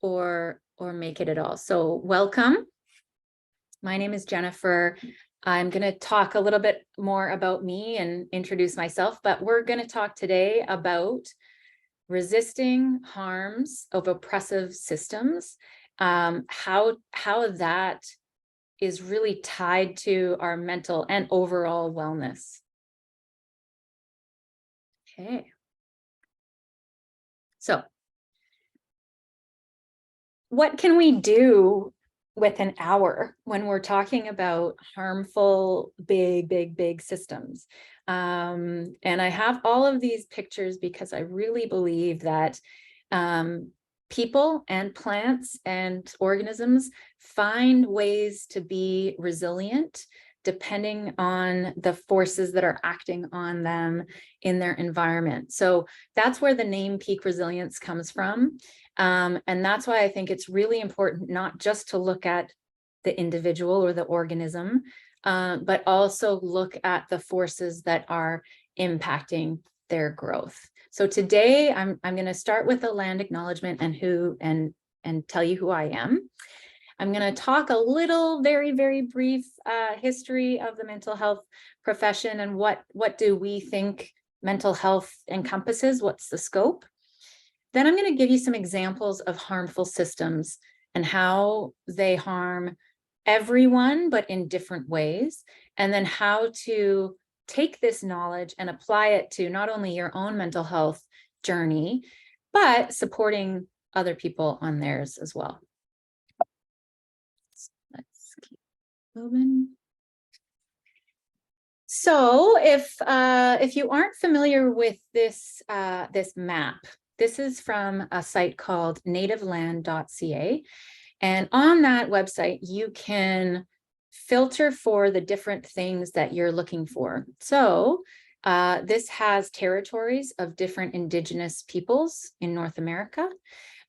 or make it at all. So welcome. My name is Jennifer. I'm going to talk a little bit more about me and introduce myself, but we're going to talk today about resisting harms of oppressive systems, how that is really tied to our mental and overall wellness. Okay. So what can we do with an hour when we're talking about harmful, big systems? And I have all of these pictures because I really believe that people and plants and organisms find ways to be resilient depending on the forces that are acting on them in their environment. So that's where the name peak resilience comes from. And that's why I think it's really important not just to look at the individual or the organism, but also look at the forces that are impacting their growth. So today I'm going to start with a land acknowledgement and tell you who I am. I'm going to talk a little, very brief history of the mental health profession and what do we think mental health encompasses, what's the scope. Then I'm going to give you some examples of harmful systems and how they harm everyone, but in different ways, and then how to take this knowledge and apply it to not only your own mental health journey, but supporting other people on theirs as well. Let's keep moving. So if you aren't familiar with this map, this is from a site called nativeland.ca. And on that website, you can filter for the different things that you're looking for. So this has territories of different indigenous peoples in North America.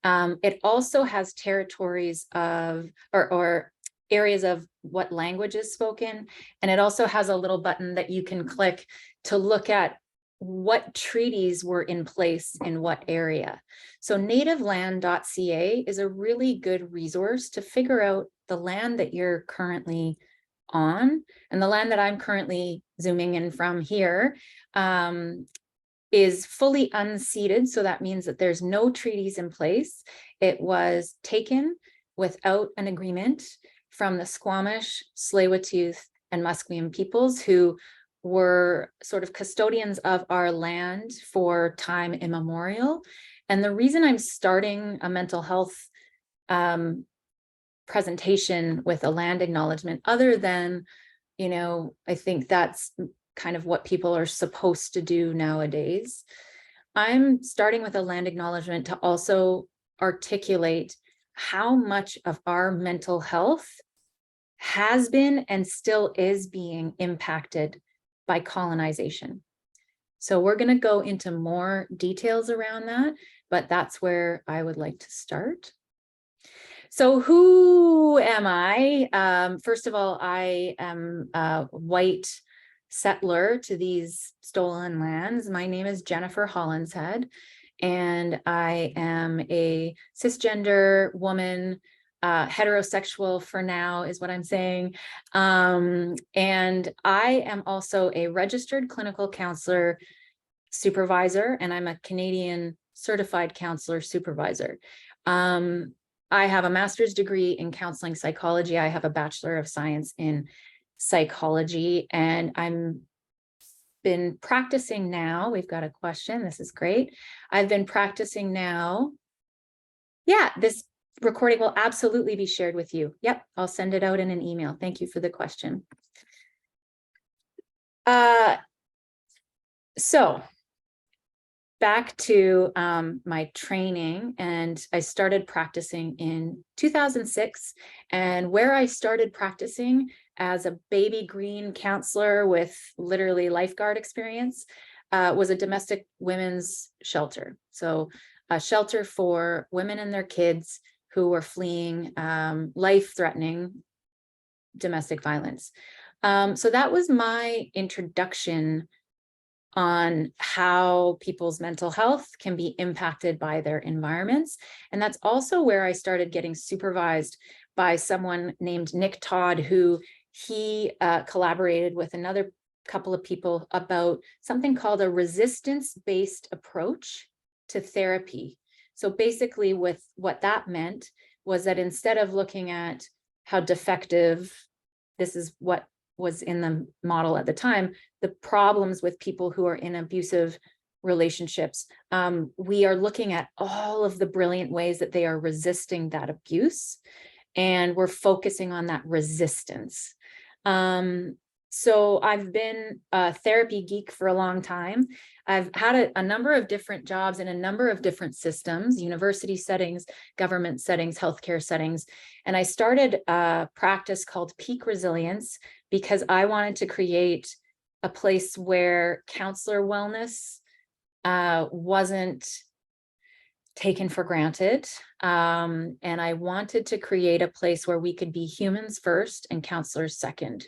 It also has territories of, or areas of what language is spoken. And it also has a little button that you can click to look at what treaties were in place in what area. So nativeland.ca is a really good resource to figure out the land that you're currently on. And the land that I'm currently zooming in from here is fully unceded. So that means that there's no treaties in place. It was taken without an agreement from the Squamish, Tsleil-Waututh, and Musqueam peoples who were sort of custodians of our land for time immemorial. And the reason I'm starting a mental health presentation with a land acknowledgement, other than, I think that's kind of what people are supposed to do nowadays. I'm starting with a land acknowledgement to also articulate how much of our mental health has been and still is being impacted by colonization. So we're going to go into more details around that, but that's where I would like to start. So who am I? First of all, I am a white settler to these stolen lands. My name is Jennifer Hollinshead, and I am a cisgender woman, heterosexual for now is what I'm saying. And I am also a registered clinical counselor supervisor, and I'm a Canadian certified counselor supervisor. I have a master's degree in counseling psychology. I have a Bachelor of Science in psychology, and I'm been practicing now. We've got a question. This is great. I've been practicing now. Yeah, this recording will absolutely be shared with you. Yep, I'll send it out in an email. Thank you for the question. So back to my training, and I started practicing in 2006. And where I started practicing as a baby green counselor with literally lifeguard experience was a domestic women's shelter. So a shelter for women and their kids who were fleeing life-threatening domestic violence. So that was my introduction on how people's mental health can be impacted by their environments. And that's also where I started getting supervised by someone named Nick Todd, who he collaborated with another couple of people about something called a resistance-based approach to therapy. So basically with what that meant was that instead of looking at how defective, this is what was in the model at the time, the problems with people who are in abusive relationships, we are looking at all of the brilliant ways that they are resisting that abuse, and we're focusing on that resistance. So I've been a therapy geek for a long time. I've had a number of different jobs in a number of different systems, university settings, government settings, healthcare settings. And I started a practice called Peak Resilience because I wanted to create a place where counselor wellness wasn't taken for granted. And I wanted to create a place where we could be humans first and counselors second.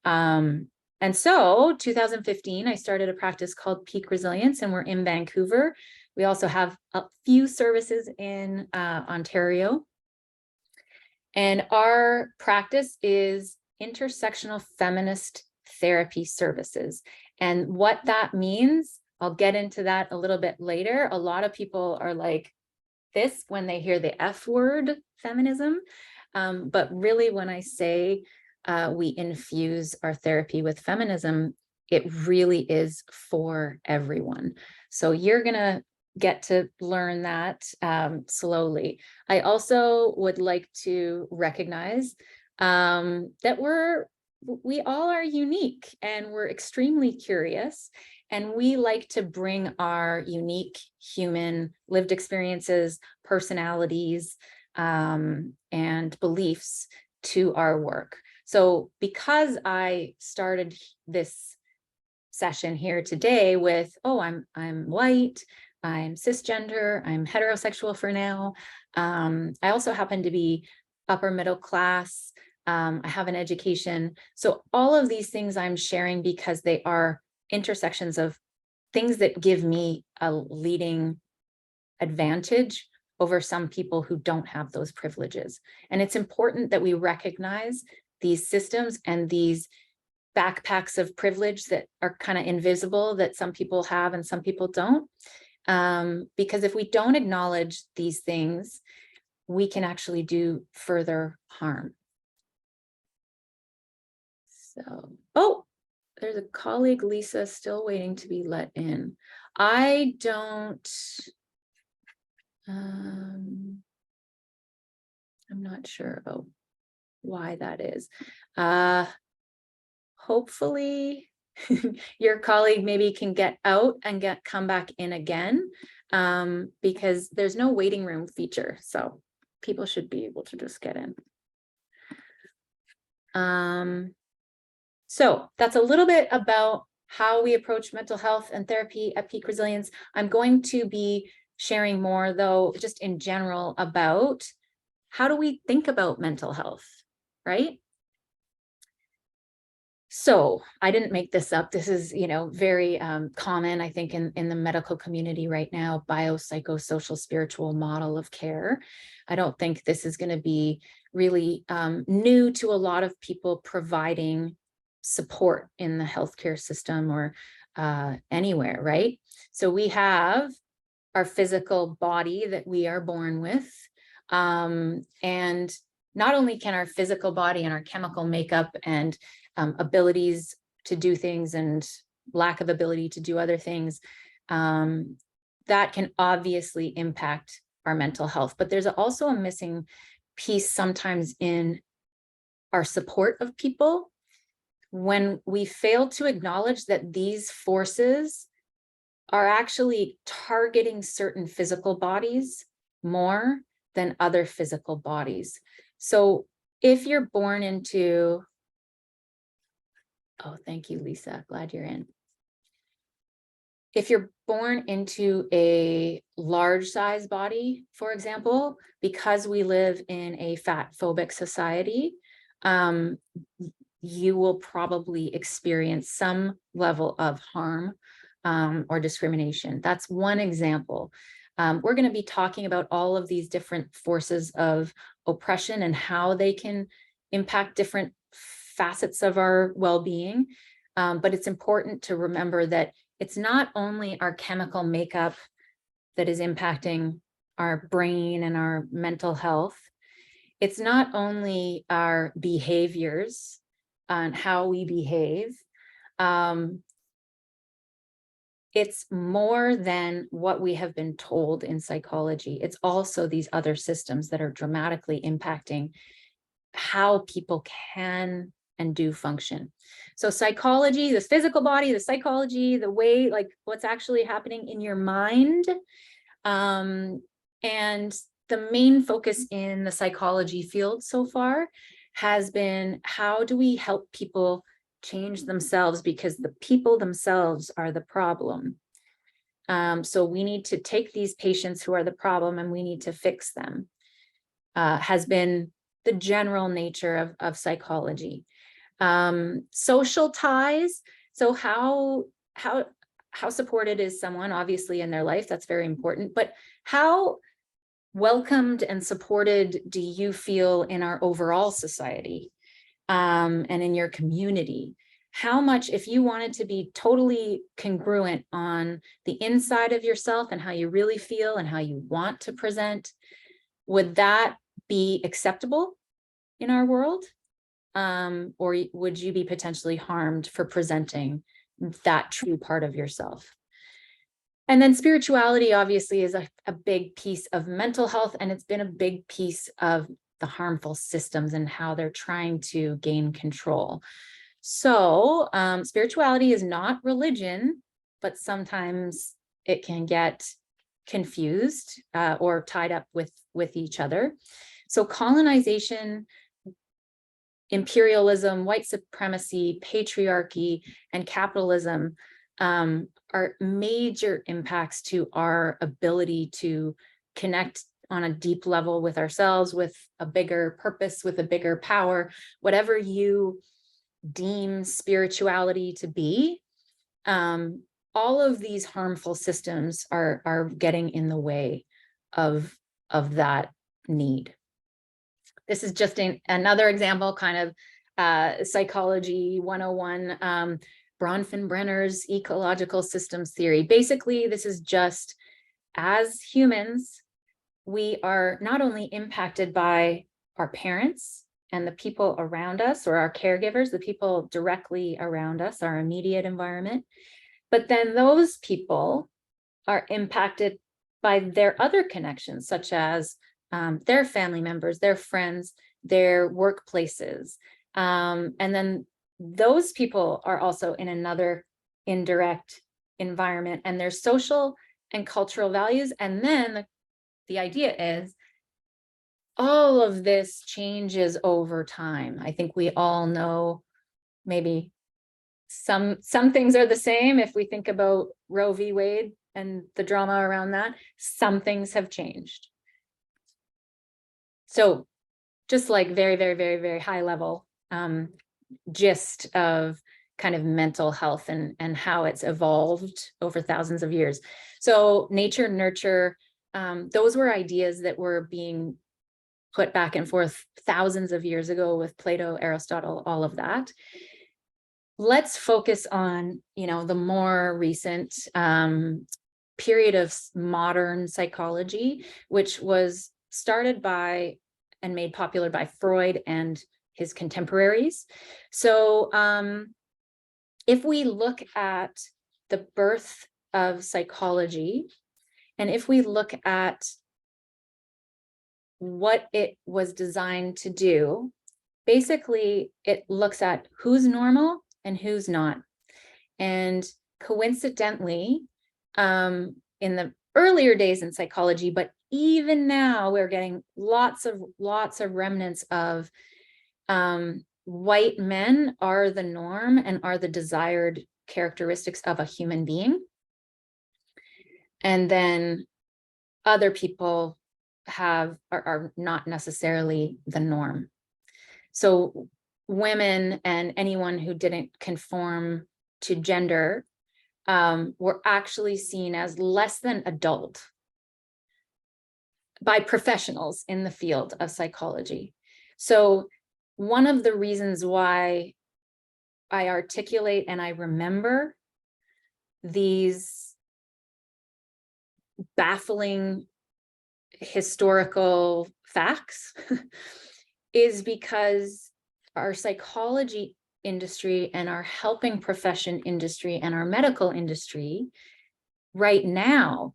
And so 2015, I started a practice called Peak Resilience, and we're in Vancouver. We also have a few services in Ontario. And our practice is intersectional feminist therapy services. And what that means, I'll get into that a little bit later. A lot of people are like this when they hear the F word, feminism. But really, when I say we infuse our therapy with feminism, it really is for everyone. So you're going to get to learn that slowly. I also would like to recognize that we all are unique, and we're extremely curious, and we like to bring our unique human lived experiences, personalities, and beliefs to our work. So because I started this session here today with, oh, I'm white, I'm cisgender, I'm heterosexual for now. I also happen to be upper middle class. I have an education. So all of these things I'm sharing because they are intersections of things that give me a leading advantage over some people who don't have those privileges. And it's important that we recognize these systems and these backpacks of privilege that are kind of invisible, that some people have and some people don't. Because if we don't acknowledge these things, we can actually do further harm. So, oh, there's a colleague, Lisa, still waiting to be let in. I don't, I'm not sure about why that is. Hopefully your colleague maybe can get out and come back in again, because there's no waiting room feature. So people should be able to just get in. So that's a little bit about how we approach mental health and therapy at Peak Resilience. I'm going to be sharing more, though, just in general about how do we think about mental health, right? So I didn't make this up. This is, very common, I think, in the medical community right now, biopsychosocial spiritual model of care. I don't think this is going to be really new to a lot of people providing support in the healthcare system or anywhere, right? So we have our physical body that we are born with. And not only can our physical body and our chemical makeup and abilities to do things and lack of ability to do other things, that can obviously impact our mental health. But there's also a missing piece sometimes in our support of people when we fail to acknowledge that these forces are actually targeting certain physical bodies more than other physical bodies. So if you're born into, oh, thank you, Lisa, glad you're in. If you're born into a large size body, for example, because we live in a fat phobic society, you will probably experience some level of harm or discrimination. That's one example. We're going to be talking about all of these different forces of oppression and how they can impact different facets of our well-being. But it's important to remember that it's not only our chemical makeup that is impacting our brain and our mental health. It's not only our behaviors and how we behave. It's more than what we have been told in psychology. It's also these other systems that are dramatically impacting how people can and do function. So psychology, the physical body, the psychology, the way, like what's actually happening in your mind. And the main focus in the psychology field so far has been, how do we help people change themselves, because the people themselves are the problem. So we need to take these patients who are the problem and we need to fix them, has been the general nature of psychology. Social ties. So how supported is someone, obviously, in their life? That's very important. But how welcomed and supported do you feel in our overall society, and in your community? How much, if you wanted to be totally congruent on the inside of yourself and how you really feel and how you want to present, would that be acceptable in our world? Or would you be potentially harmed for presenting that true part of yourself? And then spirituality obviously is a big piece of mental health, and it's been a big piece of the harmful systems and how they're trying to gain control. So spirituality is not religion, but sometimes it can get confused or tied up with each other. So colonization, imperialism, white supremacy, patriarchy, and capitalism are major impacts to our ability to connect on a deep level with ourselves, with a bigger purpose, with a bigger power, whatever you deem spirituality to be. All of these harmful systems are getting in the way of that need. This is just another example, kind of psychology 101, Bronfenbrenner's ecological systems theory. Basically, this is just, as humans, we are not only impacted by our parents and the people around us, or our caregivers, the people directly around us, our immediate environment, but then those people are impacted by their other connections, such as their family members, their friends, their workplaces. And then those people are also in another indirect environment, and their social and cultural values. And then the idea is all of this changes over time. I think we all know, maybe some things are the same. If we think about Roe v. Wade and the drama around that, some things have changed. So just like very, very, very, very high level gist of kind of mental health and how it's evolved over thousands of years. So nature, nurture, those were ideas that were being put back and forth thousands of years ago with Plato, Aristotle, all of that. Let's focus on, the more recent period of modern psychology, which was started by and made popular by Freud and his contemporaries. So if we look at the birth of psychology, and if we look at what it was designed to do, basically it looks at who's normal and who's not. And coincidentally, in the earlier days in psychology, but even now we're getting lots of remnants of white men are the norm and are the desired characteristics of a human being. And then other people are not necessarily the norm. So women and anyone who didn't conform to gender were actually seen as less than adult by professionals in the field of psychology. So one of the reasons why I articulate and I remember these baffling historical facts is because our psychology industry and our helping profession industry and our medical industry right now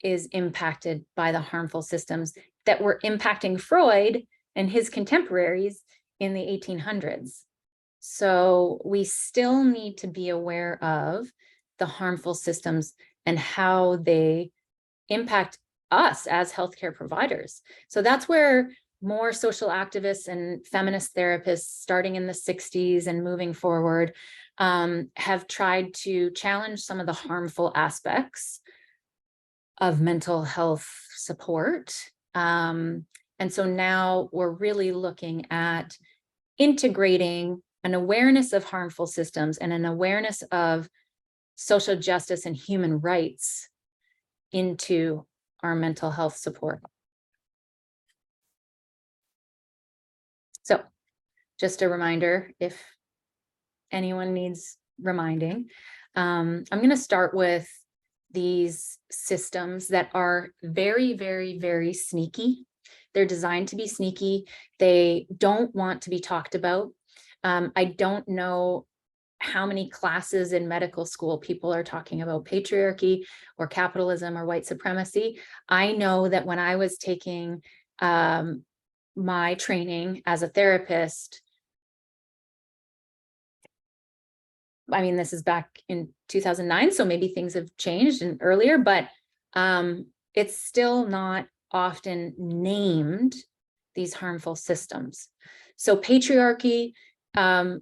is impacted by the harmful systems that were impacting Freud and his contemporaries in the 1800s. So we still need to be aware of the harmful systems and how they impact us as healthcare providers. So that's where more social activists and feminist therapists starting in the 60s and moving forward have tried to challenge some of the harmful aspects of mental health support. And so now we're really looking at integrating an awareness of harmful systems and an awareness of social justice and human rights into our mental health support. So just a reminder, if anyone needs reminding, I'm going to start with these systems that are very, very, very sneaky. They're designed to be sneaky. They don't want to be talked about. I don't know how many classes in medical school people are talking about patriarchy or capitalism or white supremacy. I know that when I was taking my training as a therapist, I mean, this is back in 2009, so maybe things have changed and earlier, but it's still not often named, these harmful systems. So patriarchy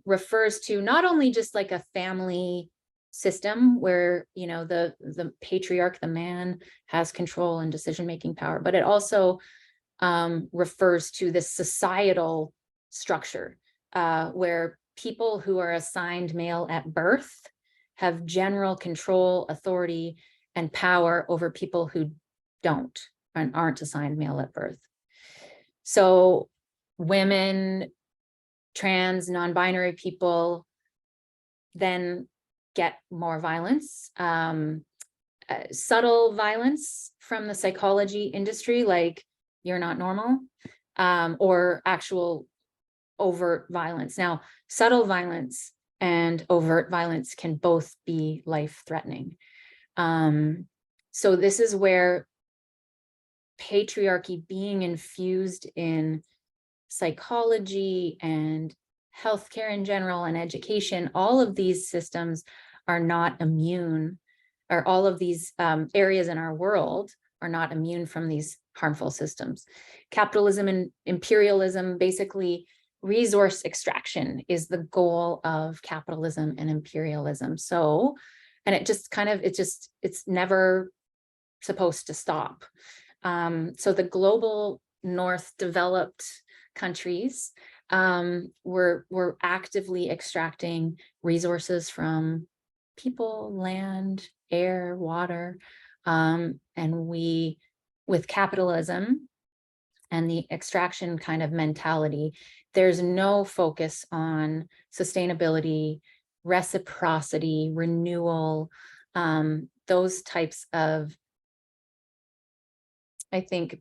refers to not only just like a family system where, you know, the patriarch, the man, has control and decision-making power, but it also refers to this societal structure where people who are assigned male at birth have general control, authority, and power over people who don't and aren't assigned male at birth. So women, trans, non-binary people then get more violence, subtle violence from the psychology industry, like you're not normal, or actual overt violence. Now, subtle violence and overt violence can both be life-threatening. So this is where patriarchy being infused in psychology and healthcare in general and education, all of these systems are not immune, or all of these areas in our world are not immune from these harmful systems. Capitalism and imperialism, basically resource extraction is the goal of capitalism and imperialism. So, and it just kind of, it's never supposed to stop. So the global North developed countries were actively extracting resources from people, land, air, water, and we, with capitalism and the extraction kind of mentality, there's no focus on sustainability, reciprocity, renewal, those types of, I think,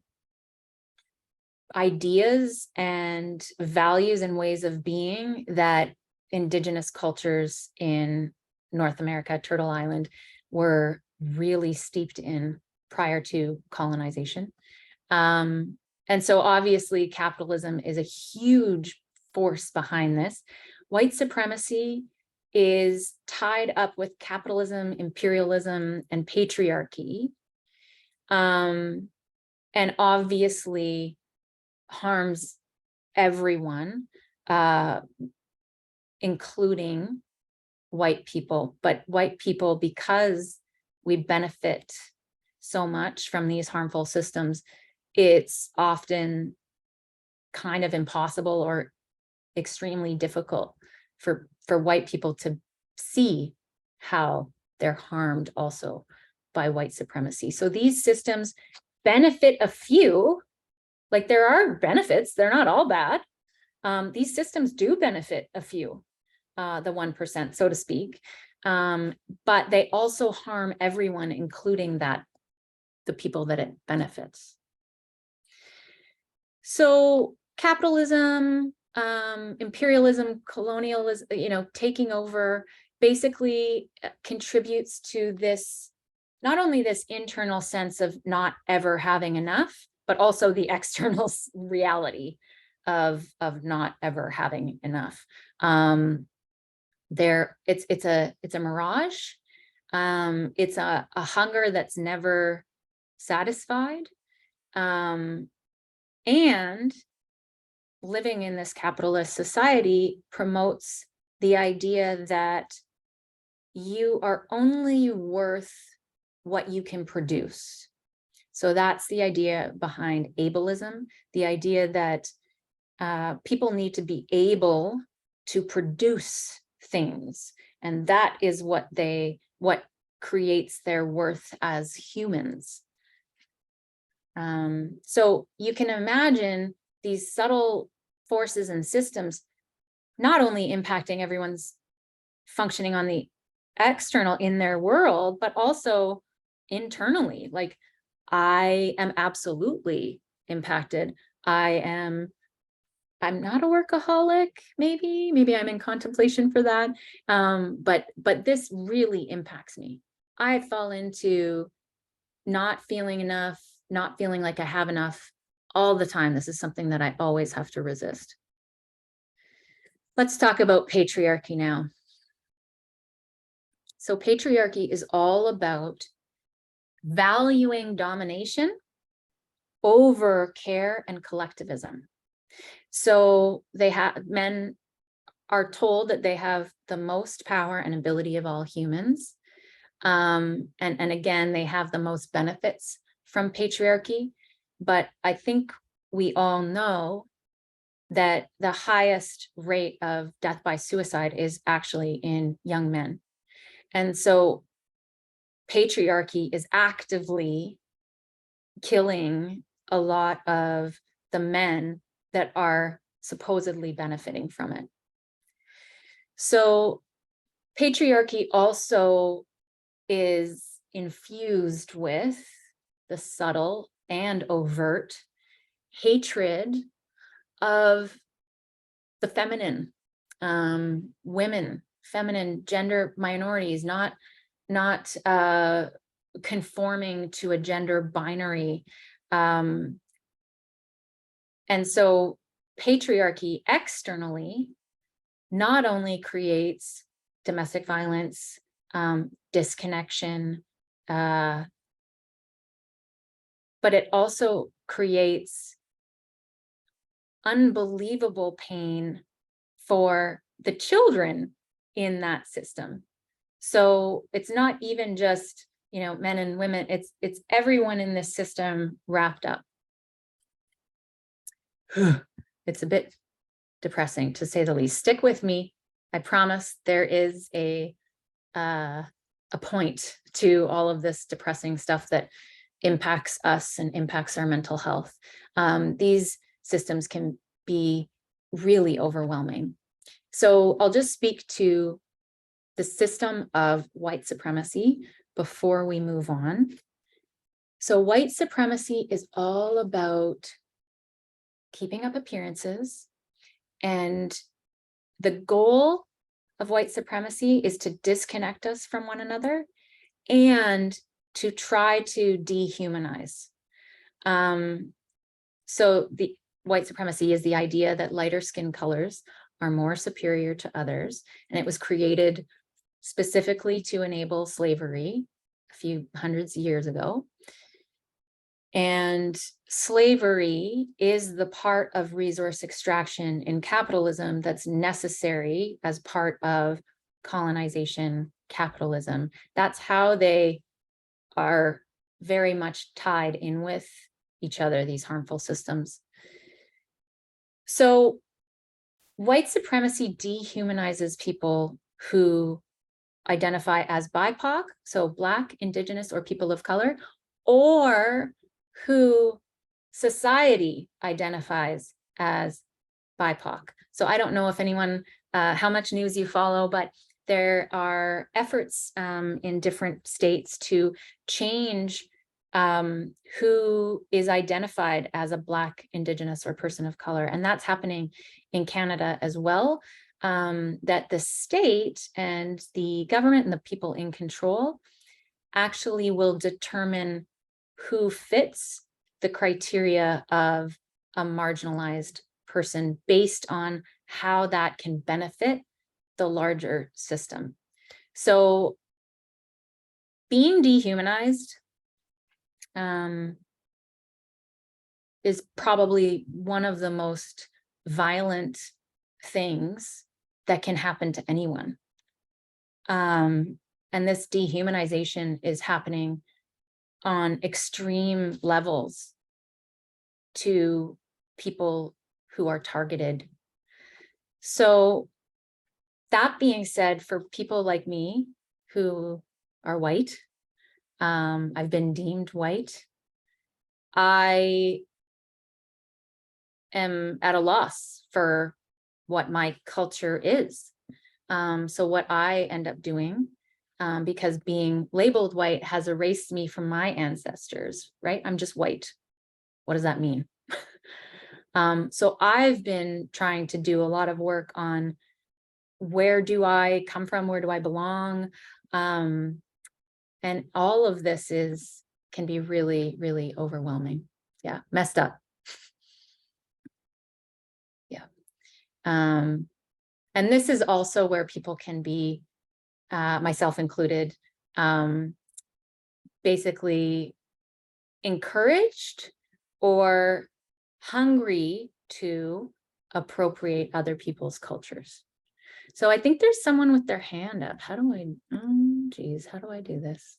ideas and values and ways of being that indigenous cultures in North America, Turtle Island, were really steeped in prior to colonization. And so obviously capitalism is a huge force behind this. White supremacy is tied up with capitalism, imperialism, and patriarchy, and obviously harms everyone, including white people. But white people, because we benefit so much from these harmful systems, it's often kind of impossible or extremely difficult for white people to see how they're harmed also by white supremacy. So these systems benefit a few, like there are benefits, they're not all bad. These systems do benefit a few, the 1%, so to speak, but they also harm everyone, including the people that it benefits. So capitalism, imperialism, colonialism, taking over basically contributes to this, not only this internal sense of not ever having enough, but also the external reality of not ever having enough. It's a mirage. It's a hunger that's never satisfied. And living in this capitalist society promotes the idea that you are only worth what you can produce. So that's the idea behind ableism, the idea that people need to be able to produce things. And that is what creates their worth as humans. So you can imagine these subtle forces and systems not only impacting everyone's functioning on the external in their world, but also internally. Like I am absolutely impacted. I'm not a workaholic, maybe I'm in contemplation for that. But this really impacts me. I fall into not feeling enough, not feeling like I have enough all the time. This is something that I always have to resist. Let's talk about patriarchy now. So patriarchy is all about valuing domination over care and collectivism. So men are told that they have the most power and ability of all humans. And again, they have the most benefits from patriarchy. But I think we all know that the highest rate of death by suicide is actually in young men. And so patriarchy is actively killing a lot of the men that are supposedly benefiting from it. So patriarchy also is infused with the subtle and overt hatred of the feminine, women, feminine, gender minorities, not conforming to a gender binary. And so patriarchy externally not only creates domestic violence, disconnection, but it also creates unbelievable pain for the children in that system. So it's not even just, men and women, it's everyone in this system wrapped up. It's a bit depressing, to say the least. Stick with me. I promise there is a point to all of this depressing stuff that impacts us and impacts our mental health. These systems can be really overwhelming. So I'll just speak to the system of white supremacy before we move on. So white supremacy is all about keeping up appearances, and the goal of white supremacy is to disconnect us from one another and to try to dehumanize. So the white supremacy is the idea that lighter skin colors are more superior to others, and it was created specifically to enable slavery a few hundreds of years ago. And slavery is the part of resource extraction in capitalism that's necessary as part of colonization capitalism. That's how they are very much tied in with each other, these harmful systems. So white supremacy dehumanizes people who identify as BIPOC, so Black, Indigenous, or people of color, or who society identifies as BIPOC. So I don't know if anyone, how much news you follow, but there are efforts in different states to change who is identified as a Black, Indigenous, or person of color. And that's happening in Canada as well, that the state and the government and the people in control actually will determine who fits the criteria of a marginalized person based on how that can benefit the larger system. So being dehumanized is probably one of the most violent things that can happen to anyone. And this dehumanization is happening on extreme levels to people who are targeted. So that being said, for people like me who are white, I've been deemed white, I am at a loss for what my culture is. So what I end up doing, because being labeled white has erased me from my ancestors, right? I'm just white. What does that mean? So I've been trying to do a lot of work on where do I come from? Where do I belong? And all of this can be really, really overwhelming. Yeah, messed up. Yeah. And this is also where people can be, myself included, basically encouraged or hungry to appropriate other people's cultures. So I think there's someone with their hand up. How do I, geez, how do I do this?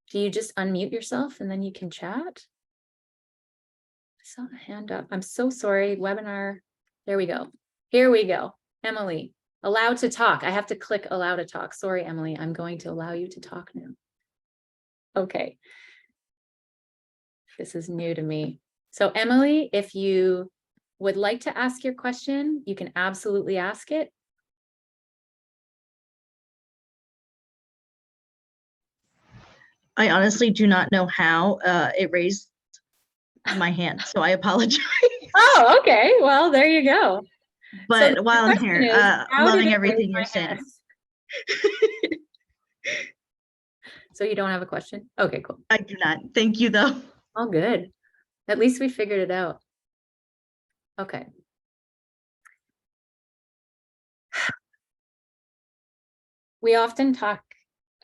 Do you just unmute yourself and then you can chat? I saw a hand up. I'm so sorry, webinar. There we go. Here we go. Emily, allow to talk. I have to click allow to talk. Sorry, Emily, I'm going to allow you to talk now. Okay. This is new to me. So Emily, if you would like to ask your question, you can absolutely ask it. I honestly do not know how it raised my hand, so I apologize. Oh, okay. Well, there you go. But So while I'm here, loving everything you're saying. So you don't have a question? Okay, cool. I do not. Thank you, though. All good. At least we figured it out. Okay. We often talk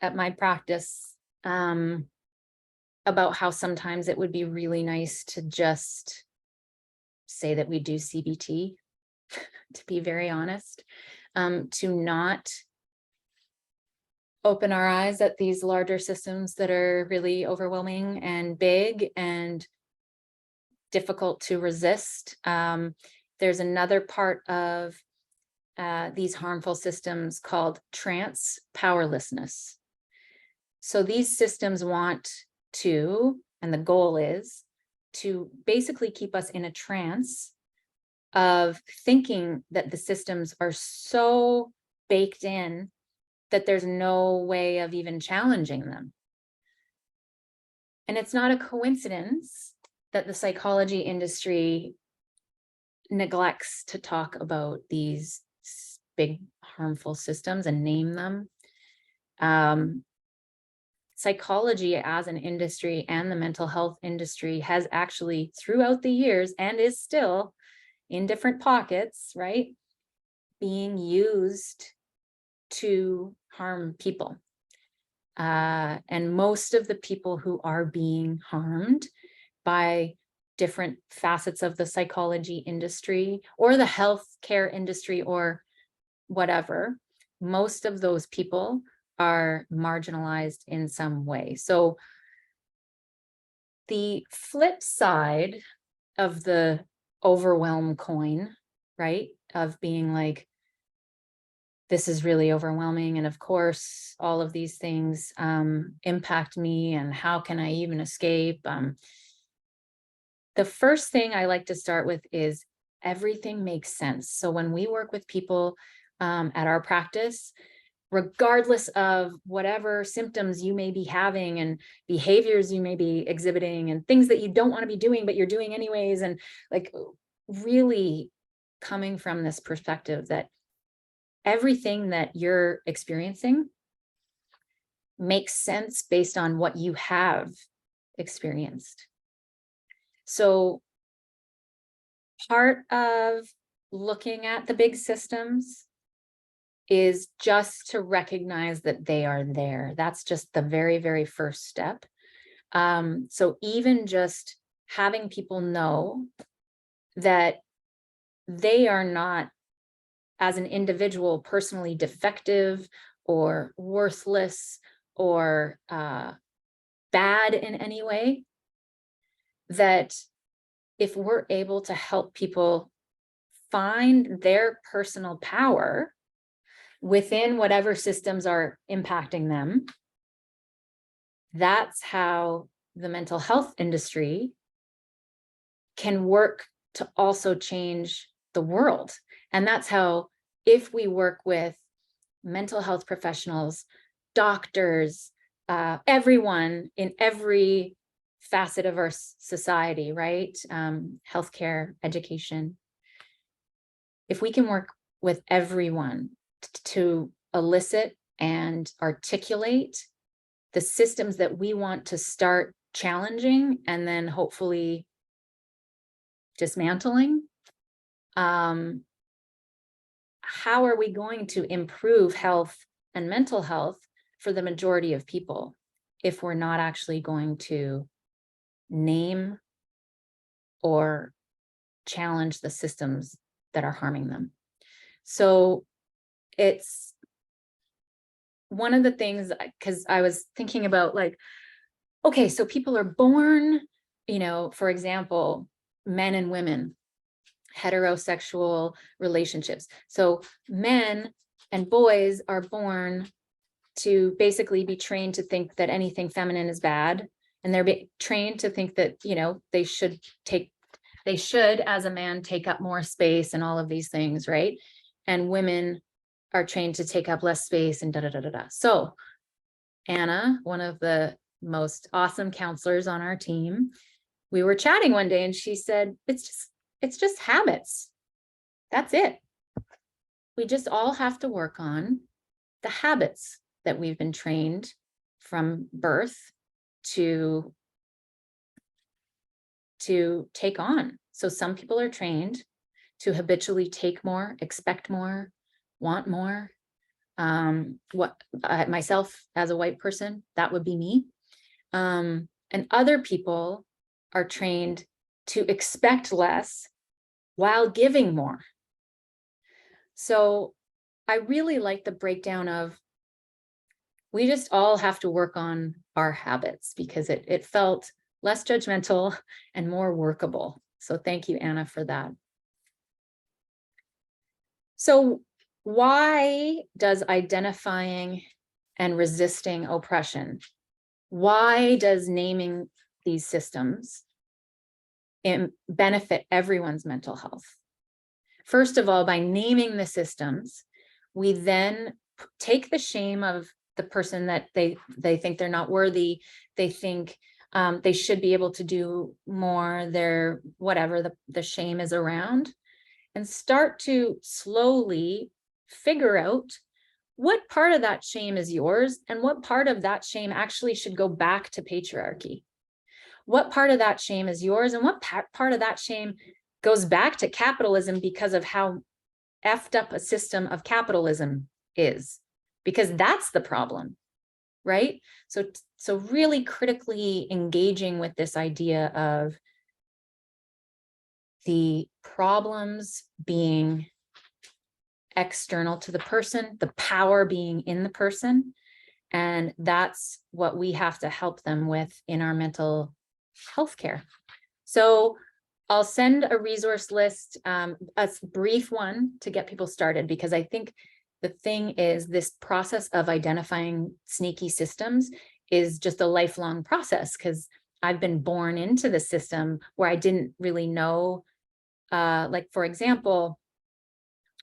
at my practice about how sometimes it would be really nice to just say that we do CBT, to be very honest, to not open our eyes at these larger systems that are really overwhelming and big and difficult to resist. There's another part of these harmful systems called trance powerlessness. So these systems want to, and the goal is to basically keep us in a trance of thinking that the systems are so baked in that there's no way of even challenging them. And it's not a coincidence that the psychology industry neglects to talk about these big harmful systems and name them. Psychology as an industry and the mental health industry has actually throughout the years and is still in different pockets, right, being used to harm people. And most of the people who are being harmed by different facets of the psychology industry or the healthcare industry or whatever, most of those people are marginalized in some way. So the flip side of the overwhelm coin, right, of being like, this is really overwhelming. And of course, all of these things impact me, and how can I even escape? The first thing I like to start with is everything makes sense. So when we work with people at our practice, regardless of whatever symptoms you may be having and behaviors you may be exhibiting and things that you don't want to be doing, but you're doing anyways, and like really coming from this perspective that everything that you're experiencing makes sense based on what you have experienced. So part of looking at the big systems is just to recognize that they are there. That's just the very, very first step. So even just having people know that they are not, as an individual, personally defective or worthless or bad in any way, that if we're able to help people find their personal power within whatever systems are impacting them, that's how the mental health industry can work to also change the world. And that's how, if we work with mental health professionals, doctors, everyone in every facet of our society, right? Healthcare, education. If we can work with everyone to elicit and articulate the systems that we want to start challenging and then hopefully dismantling, how are we going to improve health and mental health for the majority of people if we're not actually going to name or challenge the systems that are harming them? So it's one of the things, because I was thinking about like, okay, so people are born, for example, men and women, heterosexual relationships. So men and boys are born to basically be trained to think that anything feminine is bad. And they're trained to think that, they should, as a man, take up more space and all of these things, right? And women are trained to take up less space and da da da da da. So Anna, one of the most awesome counselors on our team, we were chatting one day and she said, it's just habits. That's it. We just all have to work on the habits that we've been trained from birth to take on. So some people are trained to habitually take more, expect more, want more. Myself as a white person, that would be me. And other people are trained to expect less while giving more. So I really like the breakdown of, we just all have to work on our habits, because it felt less judgmental and more workable. So thank you, Anna, for that. So why does identifying and resisting oppression, why does naming these systems benefit everyone's mental health? First of all, by naming the systems, we then take the shame of the person that they think they're not worthy. They think they should be able to do more. They're whatever the shame is around, and start to slowly figure out what part of that shame is yours and what part of that shame actually should go back to patriarchy. What part of that shame is yours and what part of that shame goes back to capitalism because of how effed up a system of capitalism is, because that's the problem, right? So really critically engaging with this idea of the problems being external to the person, the power being in the person. And that's what we have to help them with in our mental health care. So I'll send a resource list, a brief one to get people started, because I think The thing is, this process of identifying sneaky systems is just a lifelong process, because I've been born into the system where I didn't really know, like, for example,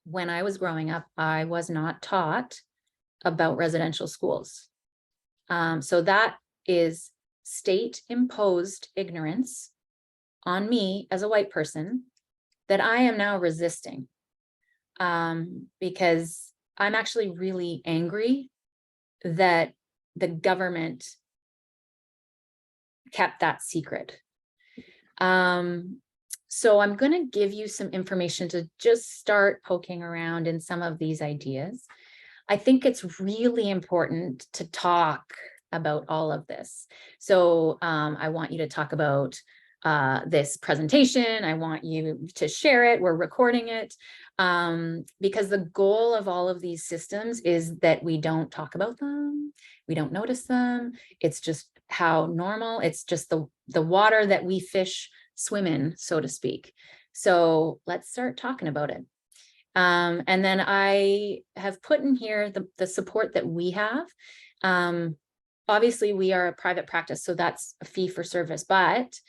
when I was growing up, I was not taught about residential schools. So that is state imposed ignorance on me as a white person that I am now resisting, because I'm actually really angry that the government kept that secret. So I'm going to give you some information to just start poking around in some of these ideas. I think it's really important to talk about all of this. So I want you to talk about this presentation. I want you to share it. We're recording it, because the goal of all of these systems is that we don't talk about them. We don't notice them. It's just how normal. It's just the water that we fish swim in, so to speak. So let's start talking about it. And then I have put in here the support that we have. Obviously, we are a private practice, so that's a fee for service, but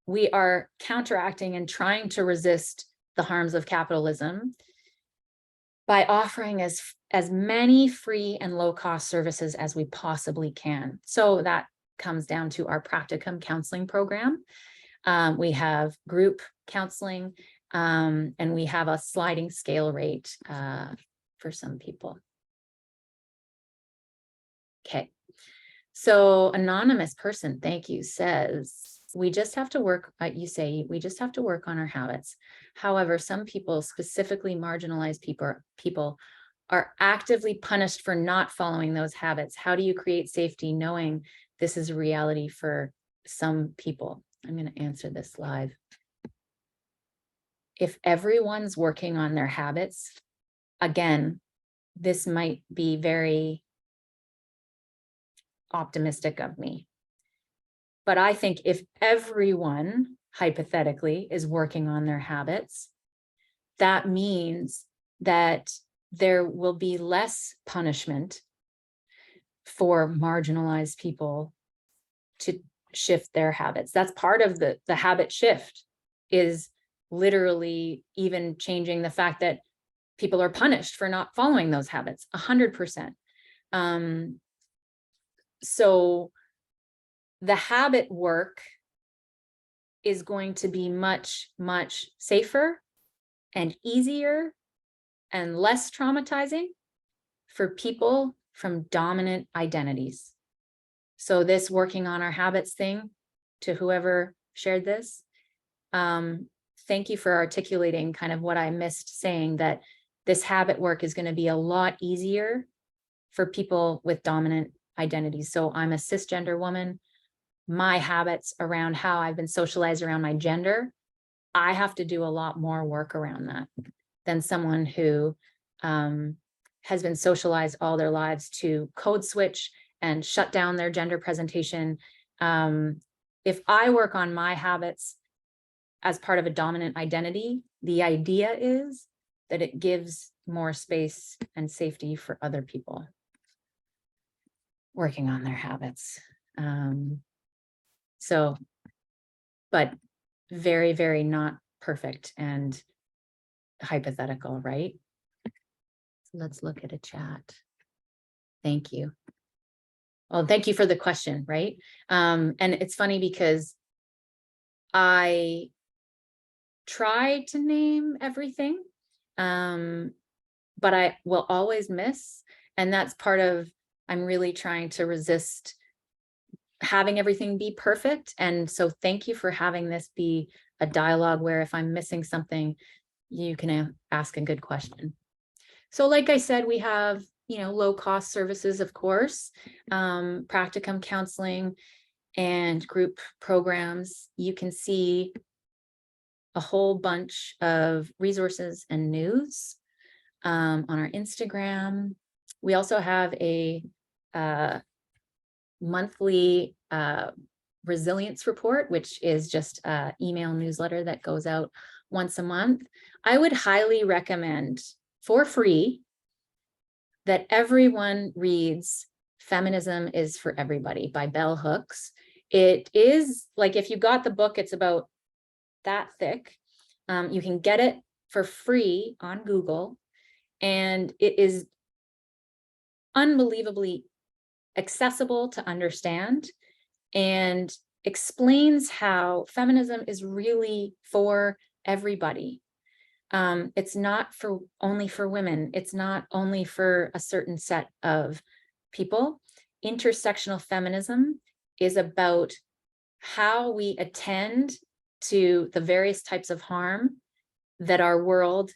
we are counteracting and trying to resist the harms of capitalism by offering as many free and low-cost services as we possibly can. So that comes down to our practicum counseling program. We have group counseling, and we have a sliding scale rate for some people. Okay, so anonymous person, thank you, says, we just have to work, you say, we just have to work on our habits. However, some people, specifically marginalized people are actively punished for not following those habits. How do you create safety knowing this is a reality for some people? I'm going to answer this live. If everyone's working on their habits, again, this might be very optimistic of me, but I think if everyone hypothetically is working on their habits, that means that there will be less punishment for marginalized people to shift their habits. That's part of the habit shift, is literally even changing the fact that people are punished for not following those habits 100%. So the habit work is going to be much, much safer and easier and less traumatizing for people from dominant identities. So this working on our habits thing, to whoever shared this, thank you for articulating kind of what I missed saying, that this habit work is going to be a lot easier for people with dominant identities. So I'm a cisgender woman. My habits around how I've been socialized around my gender, I have to do a lot more work around that than someone who has been socialized all their lives to code switch and shut down their gender presentation. If I work on my habits as part of a dominant identity, the idea is that it gives more space and safety for other people working on their habits. So, but very, very not perfect and hypothetical, right? Let's look at a chat. Thank you. Well, thank you for the question, right? And it's funny because I try to name everything, but I will always miss. And that's part of, I'm really trying to resist having everything be perfect. And so thank you for having this be a dialogue where if I'm missing something, you can ask a good question. So like I said, we have, low cost services, of course, practicum counseling and group programs. You can see a whole bunch of resources and news on our Instagram. We also have a monthly resilience report, which is just an email newsletter that goes out once a month. I would highly recommend, for free, that everyone reads Feminism is for Everybody by Bell Hooks. It is like, if you got the book, it's about that thick. You can get it for free on Google, and it is unbelievably accessible to understand and explains how feminism is really for everybody. It's not for only for women. It's not only for a certain set of people. Intersectional feminism is about how we attend to the various types of harm that our world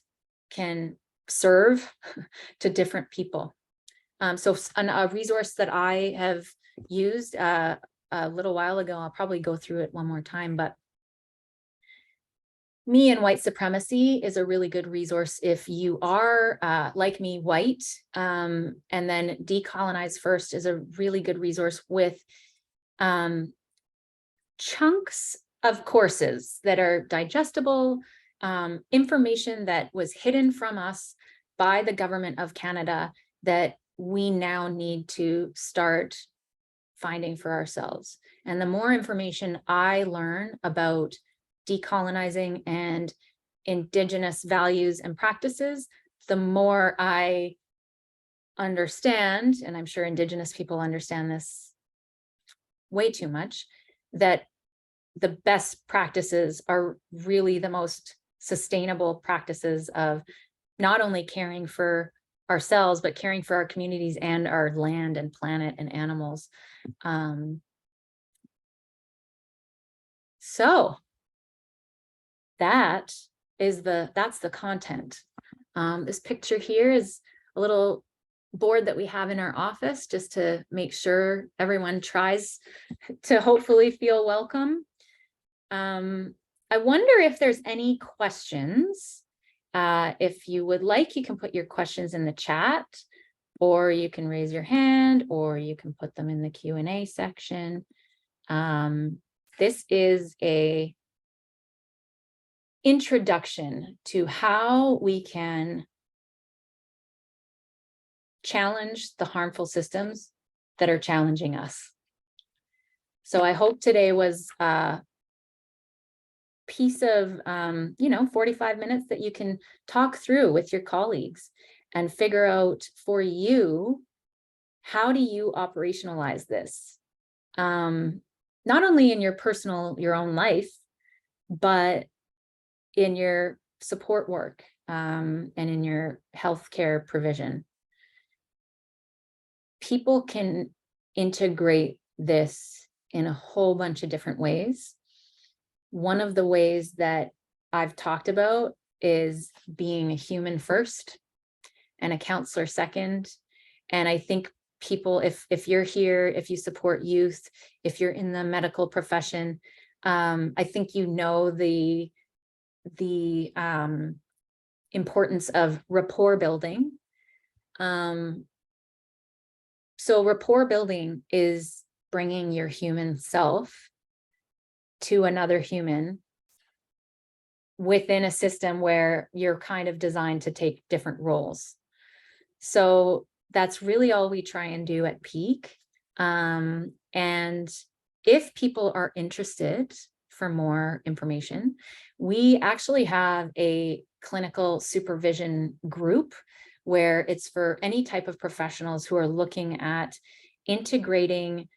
can serve to different people. So a resource that I have used a little while ago, I'll probably go through it one more time, but Me and White Supremacy is a really good resource if you are, like me, white. And then Decolonize First is a really good resource with chunks of courses that are digestible, information that was hidden from us by the government of Canada that we now need to start finding for ourselves. And the more information I learn about decolonizing and Indigenous values and practices, the more I understand, and I'm sure Indigenous people understand this way too much, that the best practices are really the most sustainable practices of not only caring for ourselves, but caring for our communities and our land and planet and animals. So that's the content. This picture here is a little board that we have in our office just to make sure everyone tries to hopefully feel welcome. I wonder if there's any questions. If you would like, you can put your questions in the chat, or you can raise your hand, or you can put them in the Q&A section. This is a introduction to how we can challenge the harmful systems that are challenging us. So I hope today was a piece of, 45 minutes that you can talk through with your colleagues and figure out for you, how do you operationalize this? Not only in your own life, but in your support work, and in your healthcare provision. People can integrate this in a whole bunch of different ways. One of the ways that I've talked about is being a human first and a counselor second. And I think people, if you're here, if you support youth, if you're in the medical profession, I think you know the importance of rapport building. So rapport building is bringing your human self to another human within a system where you're kind of designed to take different roles. So that's really all we try and do at Peak. And if people are interested for more information, we actually have a clinical supervision group where it's for any type of professionals who are looking at integrating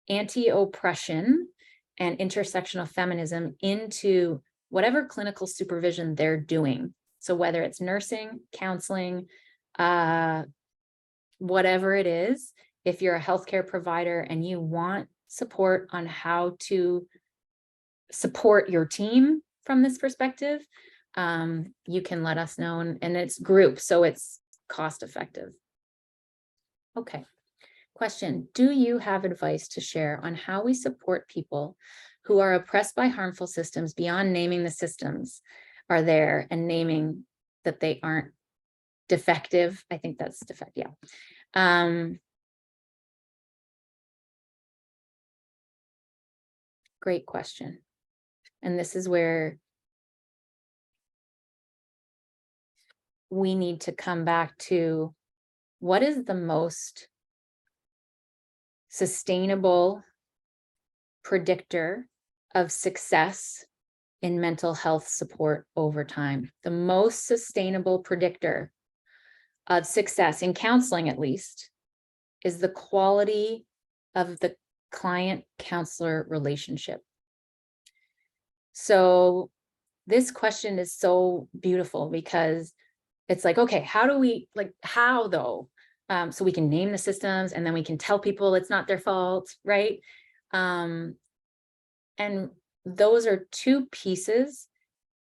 anti-oppression and intersectional feminism into whatever clinical supervision they're doing. So whether it's nursing, counseling, whatever it is, if you're a healthcare provider and you want support on how to support your team from this perspective, you can let us know, and it's group, so it's cost effective. Okay. Question: do you have advice to share on how we support people who are oppressed by harmful systems beyond naming the systems are there and naming that they aren't defective? I think that's defective. Yeah. Great question. And this is where we need to come back to what is the most sustainable predictor of success in mental health support over time? The most sustainable predictor of success in counseling, at least, is the quality of the client-counselor relationship. So this question is so beautiful because it's like, okay, how do we, like, how though? So we can name the systems and then we can tell people it's not their fault, right? And those are two pieces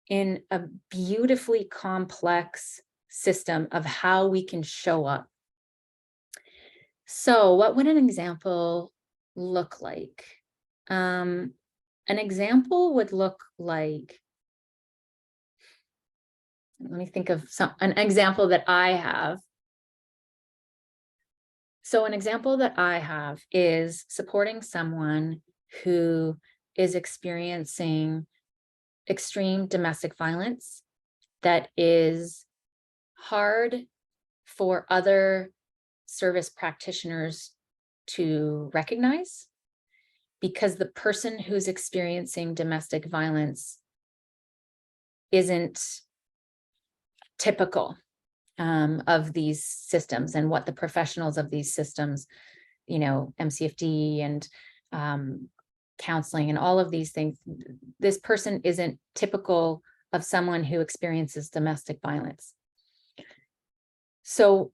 in a beautifully complex system of how we can show up. So what would an example look like? An example would look like, let me think of an example that I have. So an example that I have is supporting someone who is experiencing extreme domestic violence that is hard for other service practitioners to recognize, because the person who's experiencing domestic violence isn't typical of these systems and what the professionals of these systems, you know, MCFD and counseling and all of these things, this person isn't typical of someone who experiences domestic violence. So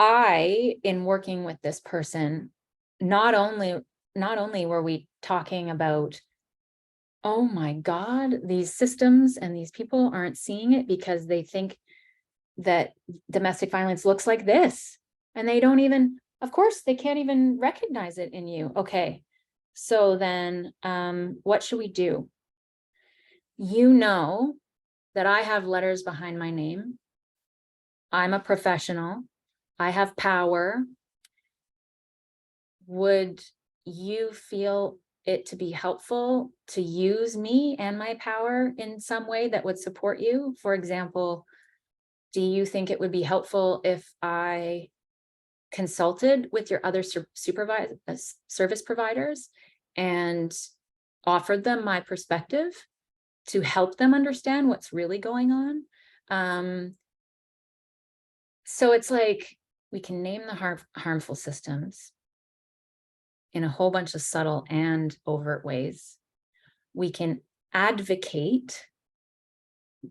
in working with this person, not only were we talking about, oh my God, these systems and these people aren't seeing it because they think that domestic violence looks like this. And they don't even, of course, they can't even recognize it in you. Okay, so then what should we do? You know that I have letters behind my name. I'm a professional. I have power. Would you feel it to be helpful to use me and my power in some way that would support you? For example, do you think it would be helpful if I consulted with your other service providers and offered them my perspective to help them understand what's really going on? So it's like, we can name the harmful systems in a whole bunch of subtle and overt ways. We can advocate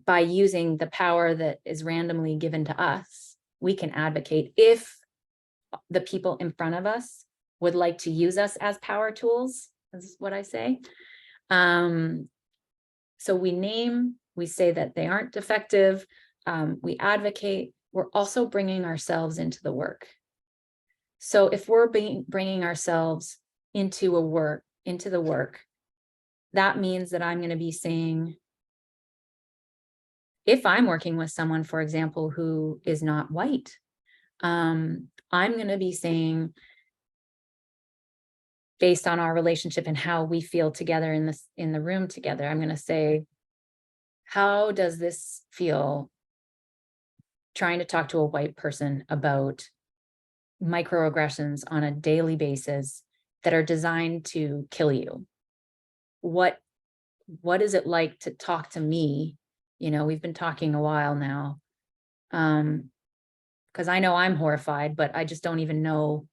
by using the power that is randomly given to us. We can advocate if the people in front of us would like to use us as power tools, is what I say. So we name, we say that they aren't defective, we advocate, we're also bringing ourselves into the work. So if we're bringing ourselves into the work, that means that I'm going to be saying, if I'm working with someone, for example, who is not white, I'm going to be saying, based on our relationship and how we feel together in the room together, I'm going to say, how does this feel trying to talk to a white person about microaggressions on a daily basis that are designed to kill you? What is it like to talk to me? You know, we've been talking a while now, because I know I'm horrified, but I just don't even know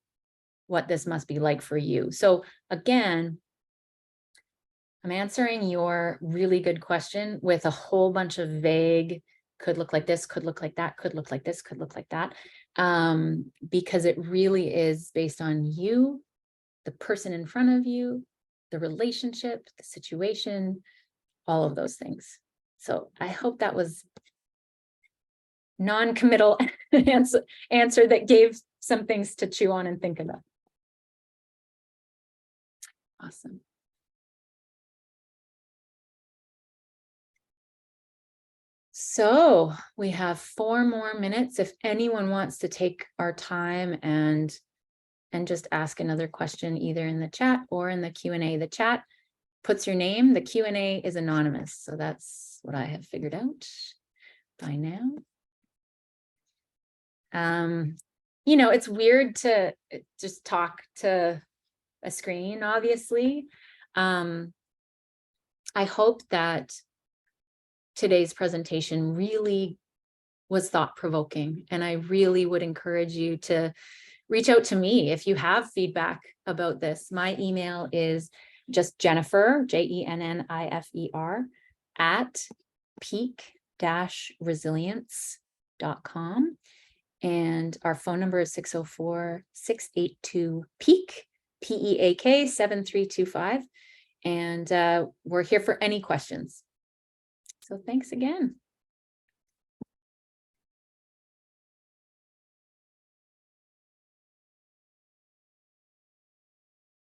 what this must be like for you. So again, I'm answering your really good question with a whole bunch of vague, could look like this, could look like that, could look like this, could look like that, because it really is based on you, the person in front of you, the relationship, the situation, all of those things. So I hope that was non-committal answer that gave some things to chew on and think about. Awesome. So we have 4 more minutes. If anyone wants to take our time and just ask another question, either in the chat or in the Q&A. The chat puts your name, the Q&A is anonymous. So that's what I have figured out by now. You know, it's weird to just talk to a screen, obviously. I hope that today's presentation really was thought-provoking, and I really would encourage you to reach out to me if you have feedback about this. My email is just Jennifer, Jennifer, at peak-resilience.com. And our phone number is 604-682-PEAK, PEAK 7325. And we're here for any questions. So thanks again.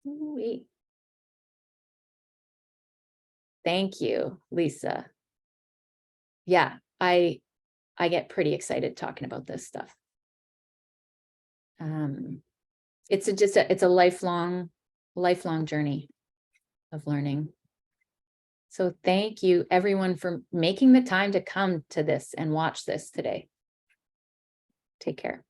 Wait. Thank you, Lisa. Yeah, I get pretty excited talking about this stuff. It's a lifelong journey of learning. So thank you everyone for making the time to come to this and watch this today. Take care.